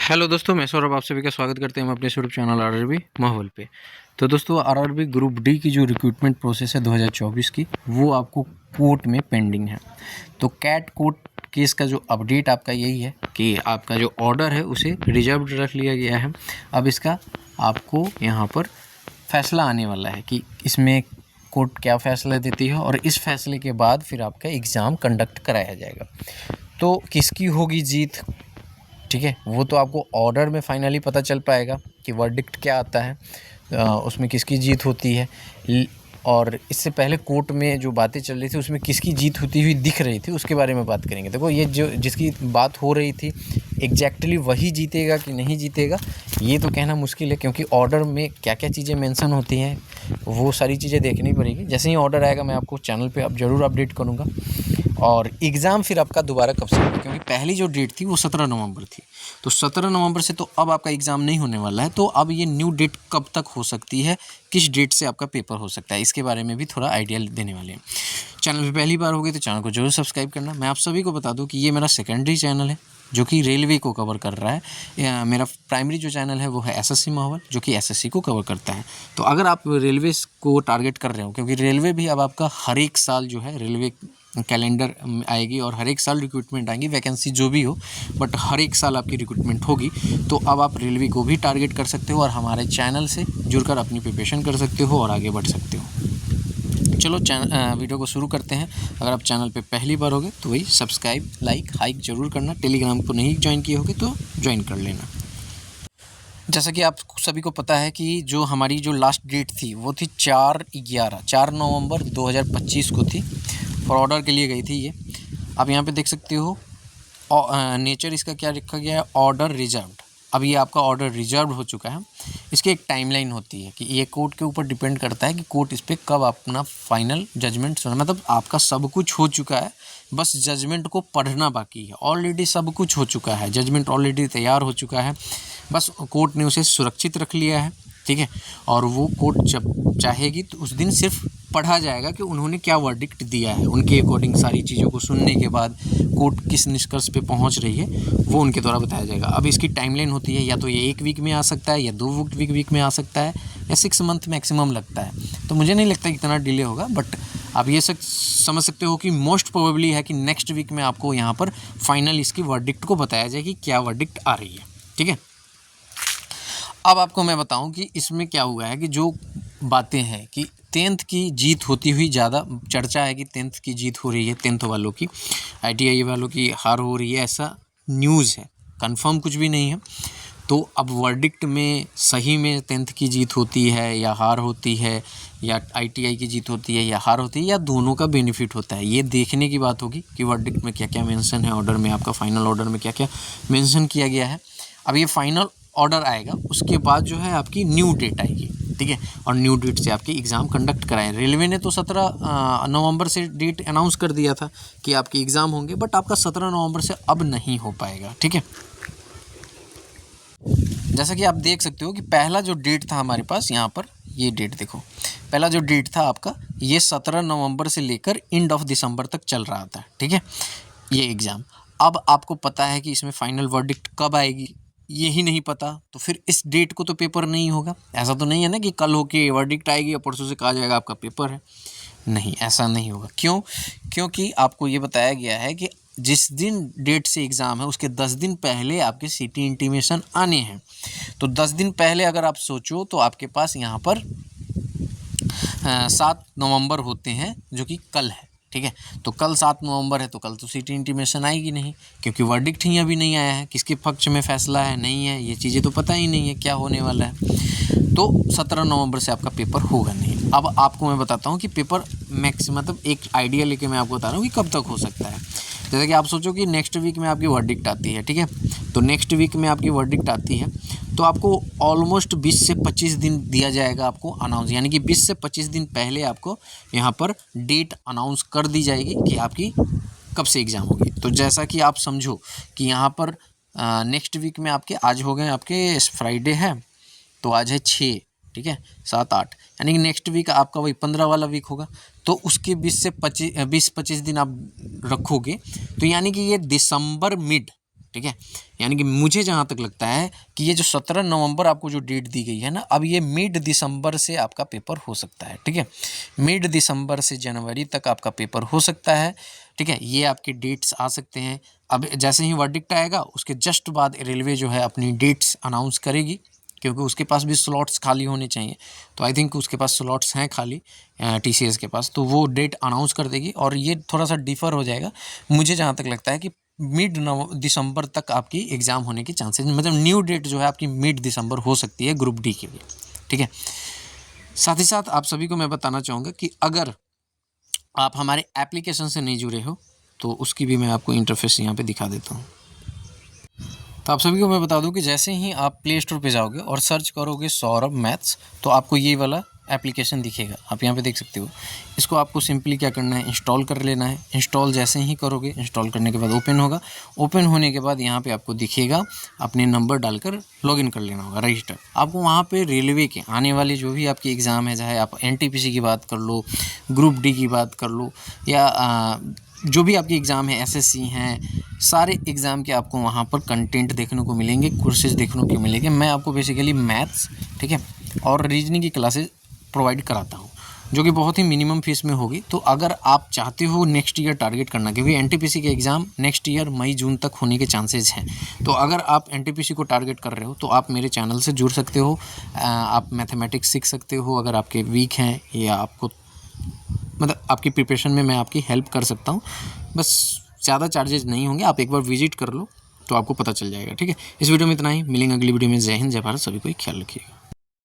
Hello दोस्तों, मैं सौरभ आप सभी का स्वागत करते हैं हम अपने यूट्यूब चैनल आरआरबी माहौल पे। तो दोस्तों, आरआरबी ग्रुप डी की जो रिक्रूटमेंट प्रोसेस है 2024 की, वो आपको कोर्ट में पेंडिंग है। तो कैट कोर्ट केस का जो अपडेट आपका यही है कि आपका जो ऑर्डर है उसे रिजर्व रख लिया गया है। अब इसका आपको यहाँ पर फैसला आने वाला है कि इसमें कोर्ट क्या फ़ैसला देती है, और इस फैसले के बाद फिर आपका एग्ज़ाम कंडक्ट कराया जाएगा। तो किसकी होगी जीत, ठीक है, वो तो आपको ऑर्डर में फाइनली पता चल पाएगा कि वर्डिक्ट क्या आता है, उसमें किसकी जीत होती है। और इससे पहले कोर्ट में जो बातें चल रही थी उसमें किसकी जीत होती हुई दिख रही थी, उसके बारे में बात करेंगे। देखो, ये जो जिसकी बात हो रही थी एग्जैक्टली वही जीतेगा कि नहीं जीतेगा ये तो कहना मुश्किल है, क्योंकि ऑर्डर में क्या क्या चीज़ें मेंशन होती हैं वो सारी चीज़ें देखनी पड़ेगी। जैसे ही ऑर्डर आएगा मैं आपको चैनल पे अब ज़रूर अपडेट करूँगा। और एग्ज़ाम फिर आपका दोबारा कब से होगा, क्योंकि पहली जो डेट थी वो 17 नवंबर थी। तो 17 नवंबर से तो अब आपका एग्ज़ाम नहीं होने वाला है। तो अब ये न्यू डेट कब तक हो सकती है, किस डेट से आपका पेपर हो सकता है, इसके बारे में भी थोड़ा आइडिया देने वाले हैं। चैनल पे पहली बार हो गई तो चैनल को जरूर सब्सक्राइब करना। मैं आप सभी को बता दूं कि ये मेरा सेकेंडरी चैनल है जो कि रेलवे को कवर कर रहा है। मेरा प्राइमरी जो चैनल है वो है एसएससी माहौल, जो कि एसएससी को कवर करता है। तो अगर आप रेलवे को टारगेट कर रहे हो, क्योंकि रेलवे भी अब आपका हर एक साल जो है रेलवे कैलेंडर आएगी और हर एक साल रिक्रूटमेंट आएंगी, वैकेंसी जो भी हो, बट हर एक साल आपकी रिक्रूटमेंट होगी। तो अब आप रेलवे को भी टारगेट कर सकते हो और हमारे चैनल से जुड़कर अपनी प्रिपरेशन कर सकते हो और आगे बढ़ सकते हो। चलो वीडियो को शुरू करते हैं। अगर आप चैनल पे पहली बार होगे तो वही सब्सक्राइब, लाइक, हाइक जरूर करना। टेलीग्राम को नहीं ज्वाइन किए होगे तो ज्वाइन कर लेना। जैसा कि आप सभी को पता है कि जो हमारी जो लास्ट डेट थी वो थी 4 नवंबर 2025 को थी। फॉर ऑर्डर के लिए गई थी ये। आप यहाँ पे देख सकते हो नेचर इसका क्या लिखा गया है, ऑर्डर रिजर्व्ड। अब ये आपका ऑर्डर रिजर्व हो चुका है। इसकी एक टाइमलाइन होती है कि ये कोर्ट के ऊपर डिपेंड करता है कि कोर्ट इस पर कब अपना फाइनल जजमेंट सुना। मतलब आपका सब कुछ हो चुका है, बस जजमेंट को पढ़ना बाकी है। ऑलरेडी सब कुछ हो चुका है, जजमेंट ऑलरेडी तैयार हो चुका है, बस कोर्ट ने उसे सुरक्षित रख लिया है, ठीक है। और वो कोर्ट जब चाहेगी तो उस दिन सिर्फ पढ़ा जाएगा कि उन्होंने क्या वर्डिक्ट दिया है। उनके अकॉर्डिंग सारी चीज़ों को सुनने के बाद कोर्ट किस निष्कर्ष पे पहुंच रही है वो उनके द्वारा बताया जाएगा। अब इसकी टाइमलाइन होती है, या तो ये 1 वीक में आ सकता है, या 2 वीक में आ सकता है, या 6 मंथ मैक्सिमम लगता है। तो मुझे नहीं लगता इतना डिले होगा, बट आप ये समझ सकते हो कि मोस्ट प्रोबेबली है कि नेक्स्ट वीक में आपको यहाँ पर फाइनल इसकी वर्डिक्ट को बताया जाए कि क्या वर्डिक्ट आ रही है, ठीक है। अब आपको मैं बताऊं कि इसमें क्या हुआ है कि जो बातें हैं कि 10th की जीत होती हुई ज़्यादा चर्चा है कि 10th की जीत हो रही है, 10th वालों की, आईटीआई वालों की हार हो रही है, ऐसा न्यूज़ है। कंफर्म कुछ भी नहीं है। तो अब वर्डिक्ट में सही में 10th की जीत होती है या हार होती है, या आईटीआई की जीत होती है या हार होती है, या दोनों का बेनिफिट होता है, ये देखने की बात होगी कि वर्डिक्ट में क्या क्या मेंशन है, ऑर्डर में आपका फाइनल ऑर्डर में क्या क्या मेंशन किया गया है। अब ये फाइनल ऑर्डर आएगा, उसके बाद जो है आपकी न्यू डेट आएगी, ठीक है। और न्यू डेट से आपकी एग्ज़ाम कंडक्ट कराएं। रेलवे ने तो 17 नवंबर से डेट अनाउंस कर दिया था कि आपके एग्ज़ाम होंगे, बट आपका 17 नवंबर से अब नहीं हो पाएगा, ठीक है। जैसा कि आप देख सकते हो कि पहला जो डेट था हमारे पास, यहाँ पर ये डेट देखो, पहला जो डेट था आपका ये 17 नवंबर से लेकर एंड ऑफ दिसंबर तक चल रहा था, ठीक है, ये एग्ज़ाम। अब आपको पता है कि इसमें फाइनल वर्डिक्ट कब आएगी यही नहीं पता, तो फिर इस डेट को तो पेपर नहीं होगा। ऐसा तो नहीं है ना कि कल होके वर्डिक्ट आएगी और परसों से कहा जाएगा आपका पेपर है। नहीं, ऐसा नहीं होगा। क्यों? क्योंकि आपको ये बताया गया है कि जिस दिन डेट से एग्ज़ाम है उसके 10 दिन पहले आपके सिटी इंटीमेशन आने हैं। तो 10 दिन पहले अगर आप सोचो तो आपके पास यहाँ पर 7 नवंबर होते हैं, जो कि कल है, ठीक है। तो कल 7 नवंबर है, तो कल तो सिटी इंटीमेशन आएगी नहीं, क्योंकि वर्डिक्ट ही अभी नहीं आया है, किसके पक्ष में फैसला है नहीं है, ये चीज़ें तो पता ही नहीं है क्या होने वाला है। तो 17 नवंबर से आपका पेपर होगा नहीं। अब आपको मैं बताता हूँ कि पेपर मतलब एक आइडिया लेके मैं आपको बता रहा हूँ कि कब तक हो सकता है। जैसे कि आप सोचो कि नेक्स्ट वीक में आपकी वर्डिक्ट आती है, ठीक है। तो नेक्स्ट वीक में आपकी वर्डिक्ट आती है तो आपको ऑलमोस्ट 20 से 25 दिन दिया जाएगा आपको अनाउंस, यानी कि 20 से 25 दिन पहले आपको यहाँ पर डेट अनाउंस कर दी जाएगी कि आपकी कब से एग्ज़ाम होगी। तो जैसा कि आप समझो कि यहाँ पर नेक्स्ट वीक में आपके आज हो गए, आपके फ्राइडे है तो आज है 6, ठीक है, 7, 8, यानी कि नेक्स्ट वीक आपका वही 15 वाला वीक होगा। तो उसके 20 से 25 दिन आप रखोगे, तो यानी कि ये दिसंबर मिड, ठीक है। यानी कि मुझे जहाँ तक लगता है कि ये जो 17 नवंबर आपको जो डेट दी गई है ना, अब ये मिड दिसंबर से आपका पेपर हो सकता है, ठीक है। मिड दिसंबर से जनवरी तक आपका पेपर हो सकता है, ठीक है। ये आपके डेट्स आ सकते हैं। अब जैसे ही वर्डिक्ट आएगा उसके जस्ट बाद रेलवे जो है अपनी डेट्स अनाउंस करेगी, क्योंकि उसके पास भी स्लॉट्स खाली होने चाहिए। तो आई थिंक उसके पास स्लॉट्स हैं खाली TCS के पास, तो वो डेट अनाउंस कर देगी और ये थोड़ा सा डिफ़र हो जाएगा। मुझे जहाँ तक लगता है कि मिड दिसंबर तक आपकी एग्ज़ाम होने की चांसेस, मतलब न्यू डेट जो है आपकी मिड दिसंबर हो सकती है ग्रुप डी के लिए, ठीक है। साथ ही साथ आप सभी को मैं बताना चाहूँगा कि अगर आप हमारे एप्लीकेशन से नहीं जुड़े हो तो उसकी भी मैं आपको इंटरफेस यहाँ पे दिखा देता हूँ। तो आप सभी को मैं बता दूं कि जैसे ही आप प्ले स्टोर पे जाओगे और सर्च करोगे सौरभ मैथ्स, तो आपको ये वाला एप्लीकेशन दिखेगा। आप यहाँ पे देख सकते हो। इसको आपको सिंपली क्या करना है, इंस्टॉल कर लेना है। इंस्टॉल जैसे ही करोगे, इंस्टॉल करने के बाद ओपन होगा। ओपन होने के बाद यहाँ पे आपको दिखेगा, अपने नंबर डालकर लॉगिन कर लेना होगा, रजिस्टर। आपको वहाँ पे रेलवे के आने वाले जो भी आपके एग्ज़ाम है, चाहे आप NTPC की बात कर लो, ग्रुप डी की बात कर लो, या जो भी आपके एग्ज़ाम है, SSC हैं, सारे एग्ज़ाम के आपको वहाँ पर कंटेंट देखने को मिलेंगे, कोर्सेज देखने को मिलेंगे। मैं आपको बेसिकली मैथ्स, ठीक है, और रीजनिंग की क्लासेस प्रोवाइड कराता हूँ, जो कि बहुत ही मिनिमम फीस में होगी। तो अगर आप चाहते हो नेक्स्ट ईयर टारगेट करना, क्योंकि NTPC के एग्ज़ाम नेक्स्ट ईयर मई जून तक होने के चांसेस हैं, तो अगर आप NTPC को टारगेट कर रहे हो तो आप मेरे चैनल से जुड़ सकते हो। आप मैथमेटिक्स सीख सकते हो अगर आपके वीक हैं, या आपको मतलब आपकी प्रिपरेशन में मैं आपकी हेल्प कर सकता हूँ। बस ज़्यादा चार्जेज नहीं होंगे, आप एक बार विजिट कर लो तो आपको पता चल जाएगा, ठीक है। इस वीडियो में इतना ही, मिलेंगे अगली वीडियो में। जय हिंद, जय भारत, सभी को ख्याल रखिएगा।